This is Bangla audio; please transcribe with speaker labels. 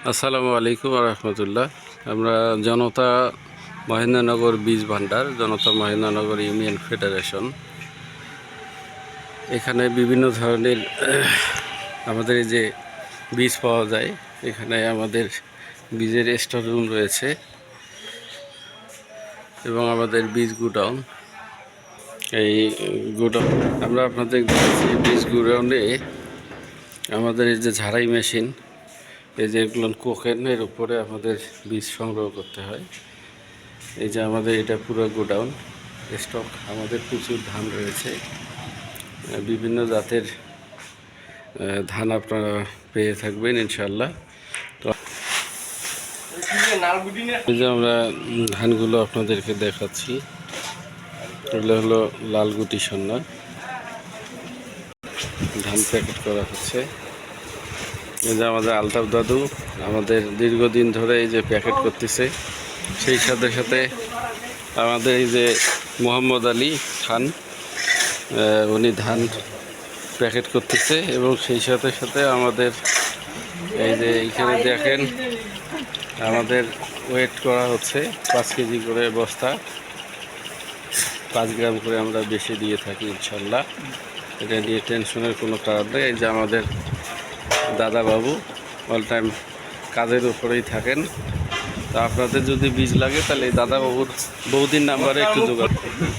Speaker 1: আসসালামু আলাইকুম রহমতুল্লাহ। আমরা জনতা মহেন্দ্রনগর বীজ ভান্ডার, জনতা মহেন্দ্রনগর ইউনিয়ন ফেডারেশন, এখানে বিভিন্ন ধরনের আমাদের এই যে বীজ পাওয়া যায়। এখানে আমাদের বীজের স্টোর রুম রয়েছে এবং আমাদের বীজ গুডাউন। এই গুডাউন আমরা আপনাদের দেখেছি, বীজ গুডাউনে আমাদের এই যে ঝাড়াই মেশিন, এই যে এগুলো কোকেনের উপরে আমাদের বীজ সংগ্রহ করতে হয়। এই যে আমাদের এটা পুরো গোডাউন স্টক, আমাদের প্রচুর ধান রয়েছে, বিভিন্ন জাতের ধান আপনারা পেয়ে থাকবেন ইনশাল্লাহ। তো এই যে আমরা ধানগুলো আপনাদেরকে দেখাচ্ছি, এগুলো হলো লালগুটি সন্না ধান প্যাকেট করা হচ্ছে। এই যে আমাদের আলতাফ দাদু আমাদের দীর্ঘদিন ধরে এই যে প্যাকেট করতেছে, সেই সাথে সাথে আমাদের এই যে মোহাম্মদ আলী খান, উনি ধান প্যাকেট করতেছে এবং সেই সাথে সাথে আমাদের এই যে এইখানে দেখেন আমাদের ওয়েট করা হচ্ছে 5 কেজি করে বস্তা, 5 গ্রাম করে আমরা বেশি দিয়ে থাকি ইনশাল্লাহ। এটা নিয়ে টেনশনের কোনো কারণ নেই। এই যে আমাদের দাদা বাবু অল টাইম কাজের উপরেই থাকেন। তা আপনাদের যদি বীজ লাগে তাহলে এই দাদা বাবুর বৌদির নাম্বারে একটু যোগাযোগ করুন।